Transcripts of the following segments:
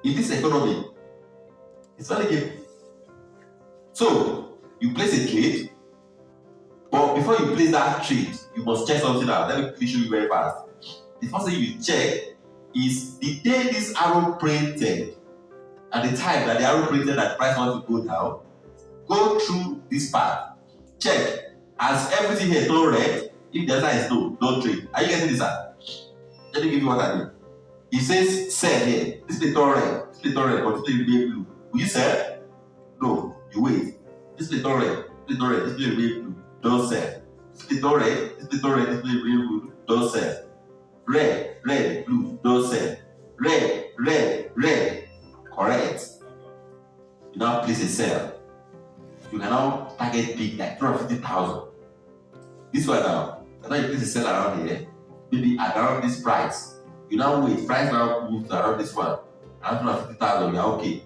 In this economy, it's not a game. So you place a trade, but before you place that trade, you must check something out. Let me quickly show you very fast. The first thing you check is the day this arrow printed and the time that the arrow printed that the price wants to go down. Go through this part. Check. Has everything here turned red? If the answer is no, don't trade. Are you getting this? Let me give you what I mean. It says sell here. This is turn red. This is turn red, but this is blue. Will you sell? No. You wait. This is turn red. This is turn red. This is blue. Don't sell. This is turn red. This is turn red. This is blue. Don't sell. Red, red, blue. Don't sell. Red, red, red. Correct. You now place a sell. You can now target big, like 250,000. This one now you place a sell around here, maybe around this price. You now wait, price now moves around this one, around 250,000, you are okay.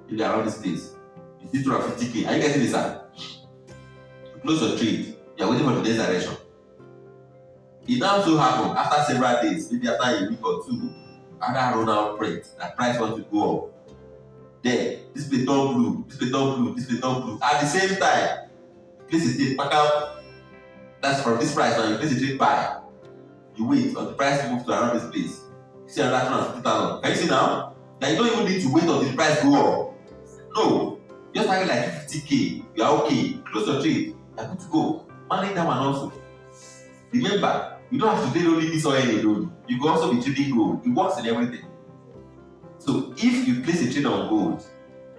Maybe around this place. You see 250K. Are you getting this? You close your trade, you are waiting for today's direction. It now so happen after several days, maybe after a week or two, other run out print, that price wants to go up. Then this play turn blue, this play turn blue, this play turn blue. At the same time, place a trade back out. That's from this price now. You place a trade buy. You wait until the price moves to around this place. You see another 250,000. Can you see now? That you don't even need to wait until the price go up. No, just target like 50K. You are okay. Close your trade. You are good to go. Manage that one also. Remember, you don't have to trade only this oil alone. You can also be trading gold. It works in everything. So if you place a trade on gold,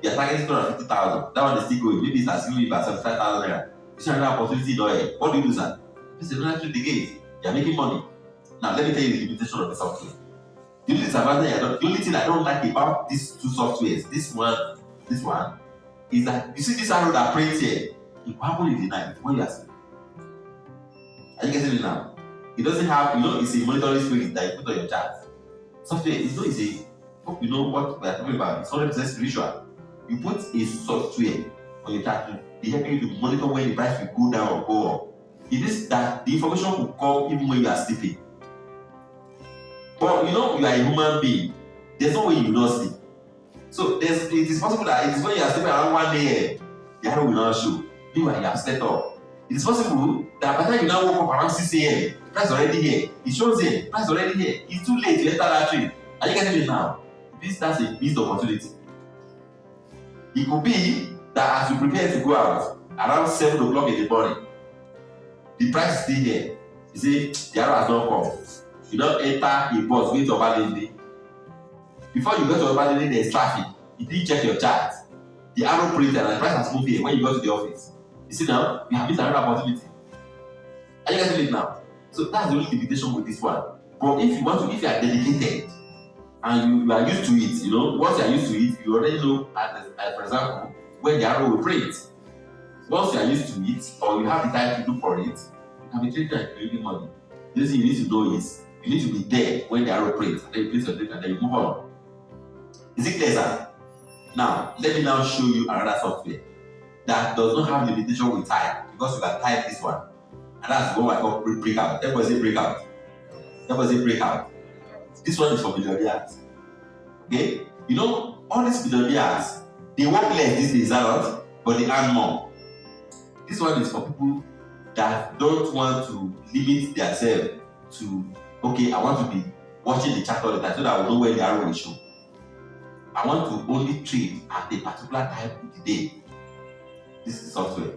you are targeting 250,000. That one is still going. Maybe it's assuming about 75,000 naira. You see another opportunity in oil. What do you do, sir? Place another trade again. You are making money. Now let me tell you the limitation of the software. The only disadvantage, the only thing I don't like about these two softwares, this one, is that you see this arrow that prints here. It will happen in the night when you are sleeping. Are you getting it now? It doesn't have, it's a monitoring spirit that you put on your chart. Software, it's a hope you know what we are talking about. It's 100% spiritual. You put a software on your chart to be helping you to monitor when the price will go down or go up. It is that the information will come even when you are sleeping. But you are a human being. There's no way you will not sleep. So it is possible that it is when you are sleeping around 1 a.m. the arrow will not show. Meanwhile, you have slept off. It is possible that by the time you now woke up around 6 a.m., price already here. It shows here, price already here. It's too late to enter that trade. Are you getting it now? That's a missed opportunity. It could be that as you prepare to go out around 7 o'clock in the morning, the price is still here. You say the arrow has not come. You don't enter a bus going to Obalende. Before you go to Obalende, there's traffic. You didn't check your chart. The arrow printed and the price has moved here when you go to the office. You see now, you have missed another opportunity. Are you getting it now? So that's the only limitation with this one. But if you are dedicated and you are used to it, once you are used to it, you already know, for example, when the arrow will print. Once you are used to it, or you have the time to look for it, you can be trading and making money. The thing you need to know is, you need to be there when the arrow prints, and then you place your trade and then you move on. Is it clear, sir? Now, let me now show you another software that does not have limitation with time, because you can type this one. And that's what I call breakout. Everybody say breakout. Everybody say breakout. This one is for millionaires. Okay? All these millionaires, they work less these days, but they earn more. This one is for people that don't want to limit themselves to, okay, I want to be watching the chart all the time so that I will know where the arrow will show. I want to only trade at a particular time of the day. This is software.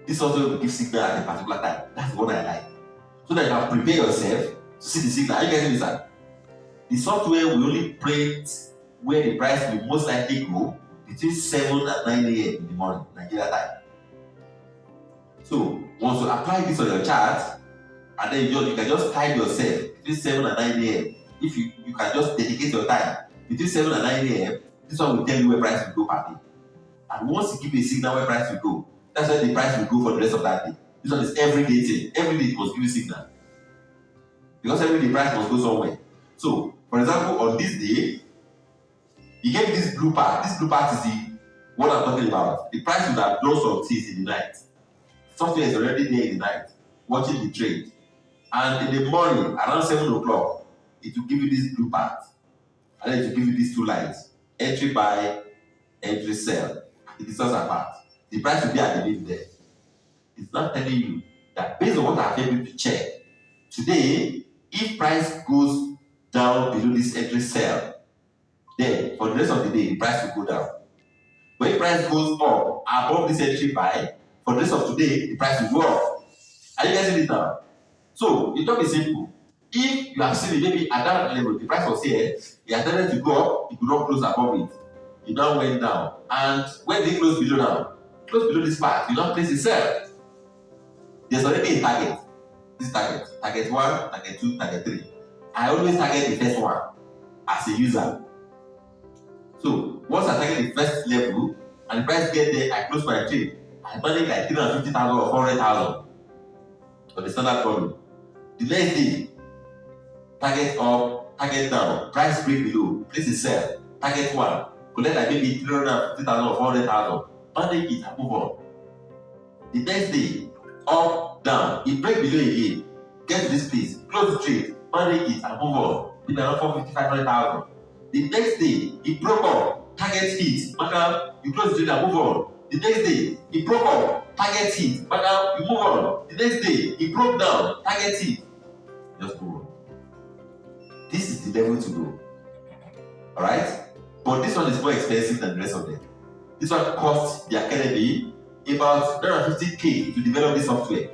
This software will give signal at a particular time. That's what I like. So that you can prepare yourself to see the signal. Are you getting this? The software will only print where the price will most likely go between 7 and 9 a.m. in the morning, Nigeria time. So once you apply this on your chart, and then you can just time yourself between 7 and 9 a.m. If you can just dedicate your time between 7 and 9 a.m., this one will tell you where price will go per day. And once you give a signal where price will go, that's where the price will go for the rest of that day. This one is everyday thing. Every day it must give you signal. Because every day price must go somewhere. So, for example, on this day, you get this blue part. This blue part is the what I'm talking about. The price would have done some things in the night. Software is already there in the night, watching the trade. And in the morning, around 7 o'clock, it will give you this blue part. and then to give you these two lines: entry buy, entry sell. The distance apart. The price will be at the mid there. It's not telling you that based on what I've been able to check today, if price goes down below this entry sell, then for the rest of the day, the price will go down. But if price goes up above this entry buy, for the rest of today, the price will go up. Are you getting it now? So it don't be simple. If you have seen it, maybe at that level, the price was here, it attempted to go up, it could not close above it. It now went down. And when they close below now, close below this part, you now place the sell. There's already a target. This target 1, target 2, target 3. I always target the first one as a user. So once I target the first level and the price get there, I close my trade. I manage like 350,000 or 400,000 on the standard volume. The next day, target up, target down, price break below, place a sell, target 1, collect like maybe 350,000 or 400,000, manage it and move on. The next day, up, down, it break below again, get to this place, close the trade, manage it and move on. Maybe around 450,000, 500,000. The next day, it broke up, target hit, madam, you close the trade and move on. The next day, it broke up, target hit, madam, you move on. The next day, it broke down, target hit, just move on. This is the level to go. Alright? But this one is more expensive than the rest of them. This one costs the academy about 950K to develop this software.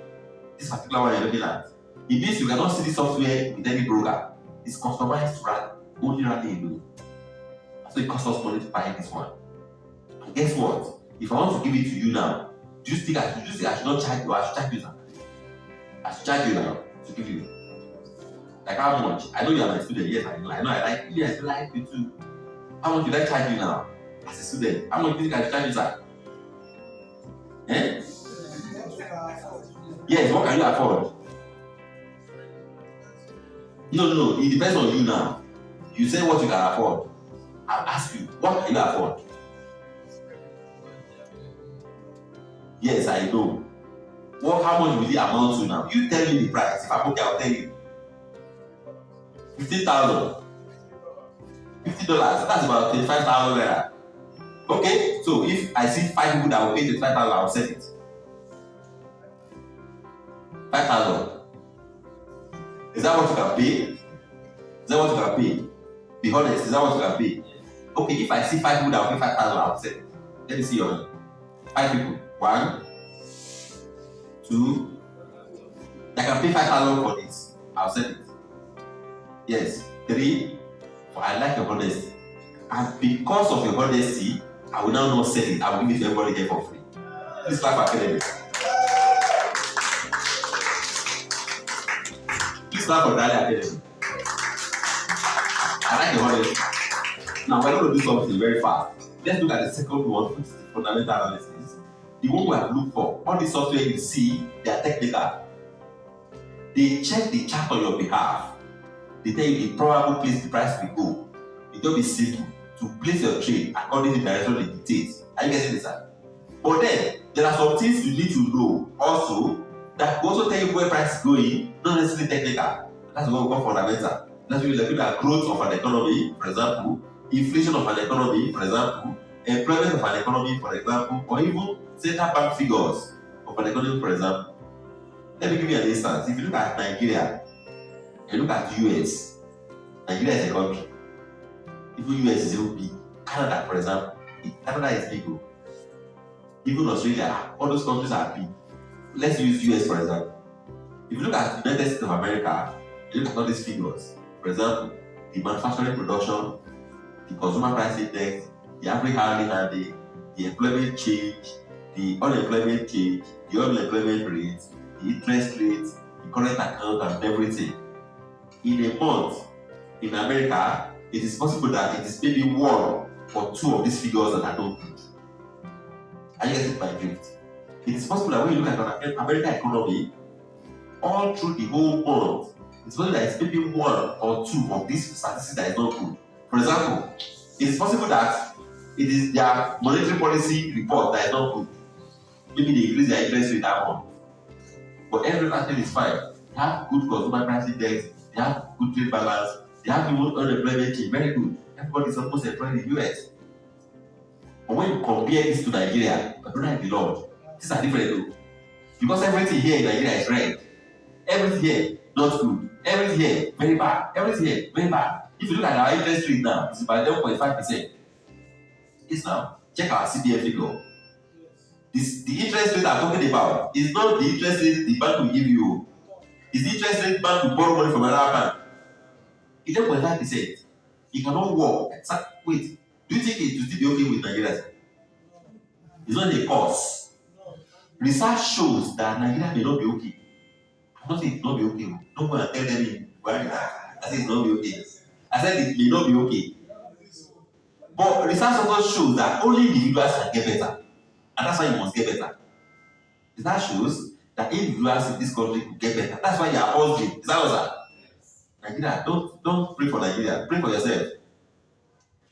This particular one you're looking at. It means you cannot see this software with any broker. It's customized to run, only running alone. So it costs us money to buy this one. And guess what? If I want to give it to you now, do you think I should not charge you? I should charge you now. I should charge you now to give you. Like how much? I know you are my student. Yes, I know. I like you. Yes, I like you too. How much should I charge you now as a student? How much do you think I should charge you, sir? Eh? Yes, what can you afford? No, it depends on you now. You say what you can afford. I'll ask you, what can you afford? Yes, I know. How much will it amount to now? You tell me the price. If I'm okay, I'll tell you. 15,000. $50. That's about 25,000 naira. Okay, so if I see 5 people that will pay 25,000, I'll sell it. 5,000. Is that what you can pay? Is that what you can pay? Be honest, is that what you can pay? Okay, if I see 5 people that will pay 5,000, I'll sell it. Let me see your hand. 5 people. 1, 2. I can pay 5,000 for this. I'll sell it. Yes. 3. I like your honesty. And because of your honesty, I will now not sell it. I will give it to everybody here for free. Please clap for Academy. Please clap for Dali Academy. I like your honesty. Now we're going to do something very fast. Let's look at the second one, which is the fundamental analysis. The one we have looked for. All the software you see, they are technical. They check the chart on your behalf. They tell you the probable place the price will go. It will be simple to place your trade according to the direction they dictate. Are you getting this? But then there are some things you need to know also that will also tell you where price is going, not necessarily technical. That's what we call fundamental. That's when you look at growth of an economy, for example, inflation of an economy, for example, employment of an economy, for example, or even central bank figures of an economy, for example. Let me give you an instance. If you look at Nigeria, and look at US. Nigeria is a country. Even US is even big. Canada, for example. Canada is big. Even Australia, all those countries are big. Let's use US for example. If you look at the United States of America, you look at all these figures. For example, the manufacturing production, the consumer price index, the average hourly handling, the employment change, the unemployment change, the unemployment rate, the interest rate, the current account, and everything. In a month, in America, it is possible that it is maybe 1 or 2 of these figures that are not good. Are you getting my drift? It is possible that when you look at the American economy, all through the whole month, it's possible that it's maybe 1 or 2 of these statistics that is not good. For example, it is possible that it is their monetary policy report that is not good. Maybe they increase their interest rate that month. But every other thing is fine. They have good consumer price index, they have good trade balance, they have even unemployment change, very good. Everybody is almost employed in the US. But when you compare this to Nigeria, my brother in the Lord, these are different though. Because everything here in Nigeria is red. Everything here, not good. Everything here, very bad. Everything here, very bad. If you look at our interest rate now, it's about 11.5%. It's now. Check our CPF figure. The interest rate I'm talking about is not the interest rate the bank will give you. It's the interest rate bank will borrow money from another bank. 11.5%. You cannot work. Wait, do you think it will still be okay with Nigeria? It's not a cause. Research shows that Nigeria may not be okay. I'm not saying it will not be okay. Don't go and tell them I said it will not be okay. I said it may not be okay. But research also shows that only individuals can get better. And that's why you must get better. Research shows that individuals in this country will get better. That's why you are hustling. Is that what that? Nigeria, don't pray for Nigeria. Pray for yourself.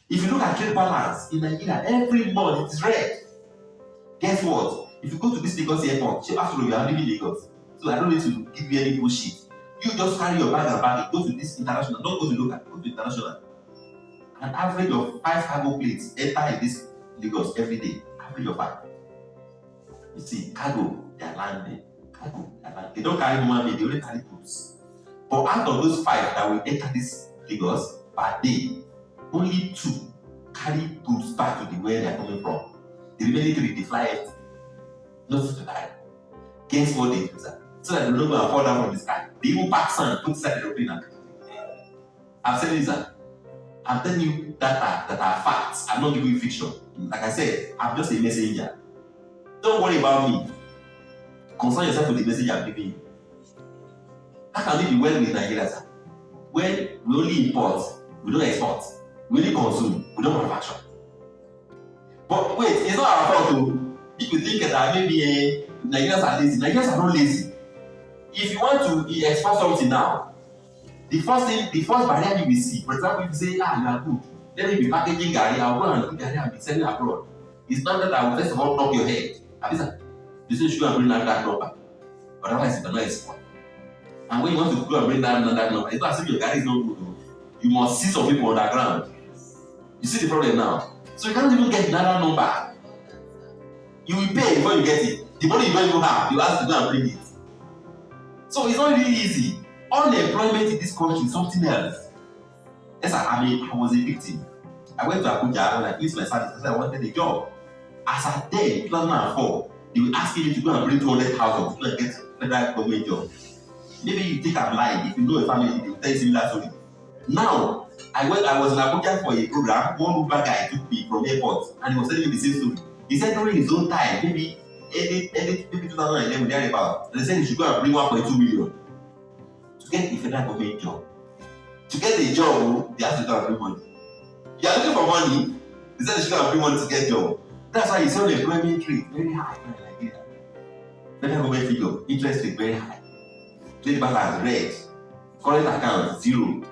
If you look at trade balance in Nigeria, every month it is red. Guess what? If you go to this Lagos airport, after all, you are leaving Lagos. So I don't need to give you any bullshit. You just carry your bag and bag, go to this international, don't go to local, go to international. An average of 5 cargo planes enter in this Lagos every day. Average of 5. You see, cargo, they are landing. Cargo, they are landing. They don't carry human being, they only carry goods. But out of those 5 that will enter this Lagos per day, only 2 carry goods back to the where they are coming from. The remaining 3 they fly empty. Nothing to carry. Guess what they do, sir? So that they don't go and fall down from the sky. They even pack sand, put inside the aeroplane. I've said this, sir. I'm telling you data that are facts. I'm not giving you fiction. Like I said, I'm just a messenger. Don't worry about me. Concern yourself with the message I'm giving you. How can we be well with Nigeria, sir? When we only import, we don't export. We only consume, we don't manufacture. But wait, it's not our fault though. If you think that maybe Nigerians are lazy, Nigerians are not lazy. If you want to export something now, the first barrier you will see, for example, if you say, you are good, let me be packaging garri, I'll go and do garri and be selling abroad. It's not that I will first of all knock your head. You say you should go and bring that number. Otherwise, you cannot export. And when you want to go and bring that number, it's not as if your garri is not good. You must see some people on the ground. You see the problem now. So you cannot even get another number. You will pay before you get it. The money you don't even have, you have to go and bring it. So it's not really easy. Unemployment in this country is something else. Yes, I was a victim. I went to Abuja when I finished my service. I said I wanted a job. As at then, 2004, they were asking me to go and bring 200,000 to get a federal government job. Maybe you think I'm lying. If you know a family, they will tell you similar story. Now, I was in Abuja for a program. One Uber guy took me from airport and he was telling me the same story. He said during his own time, maybe 2011, thereabout, they said he should go and bring 1.2 million to get a federal government job. To get a job, they have to go and bring money. You are looking for money, they said they should go and bring money to get a job. That's why you see the employment rate very high in Nigeria. Federal government figure, interest rate very high. Trade balance red, current account 0,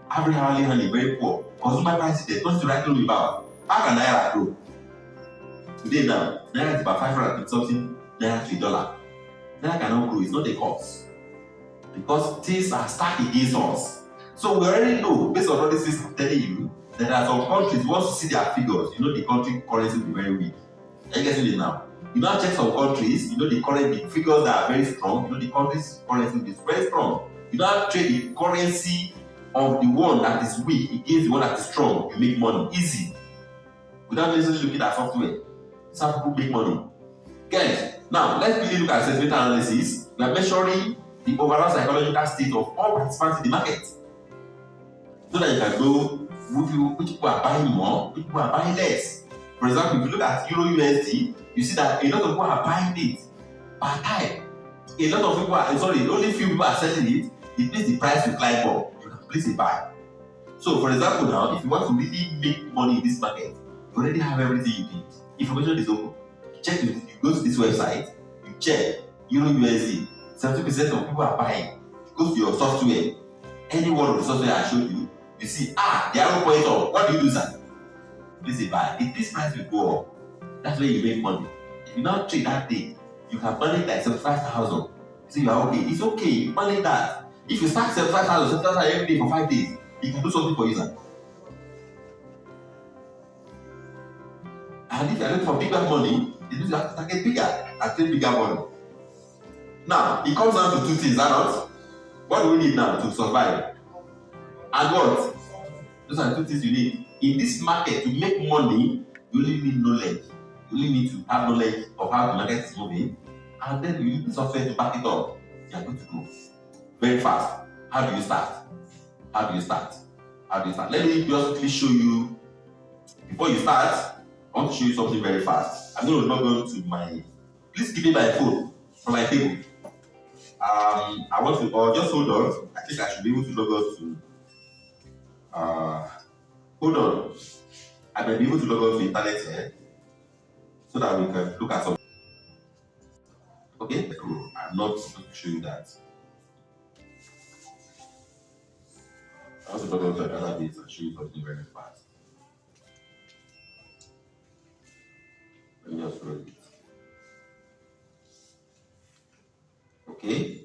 average hourly earning very poor, consumer prices there's nothing to write home about. How can Naira grow? Today now, Naira is about 500 something Naira to $1. Naira cannot grow, it's not a cause. Because things are stacked against us. So we already know, based on all these things I'm telling you, that there are some countries, once you see their figures, you know the country currency will be very weak. Are you getting it now? You now check some countries, you know the figures that are very strong, you know the country's currency is very strong. You now trade the currency of the one that is weak against the one that is strong, you make money easy. Without necessarily looking at software. That's how people make money. Guys, now let's really look at sentiment analysis. We are measuring the overall psychological state of all participants in the market. So that you can know which people are buying more, which people are buying less. For example, if you look at Euro USD, you see that a lot of people are buying it per time. A lot of people only few people are selling it. It means the price will climb up. You can place a buy. So, for example, now, if you want to really make money in this market, you already have everything you need. Information is open. You go to this website, you check Euro USD. 70% of people are buying. You go to your software, any one of the software I showed you, you see, the arrow point up. What do you do, sir? Place a buy. If this price will go up, that's where you make money. If you now trade that day, you can manage like 75,000. So you are okay. It's okay. Manage that. If you start 75,000 every day for 5 days, you can do something for you, sir. And if you're looking for bigger money, you need to have to target bigger and create bigger money. Now, it comes down to two things, is that not? What do we need now to survive? And what? Those are the two things you need. In this market, to make money, you only need knowledge. You only need to have knowledge of how the market is moving, and then you need the software to back it up. You are good to go. Very fast. How do you start? How do you start? How do you start? Let me just quickly show you. Before you start, I want to show you something very fast. I'm going to log on to my. Please give me my phone from my table. I want to, or just hold on. I think I should be able to log on to. Hold on. I may be able to log on to internet here so that we can look at something. Okay, cool. I'm not going to show you that. I want to log on to another base and show you something very fast. Let me just run it. Okay.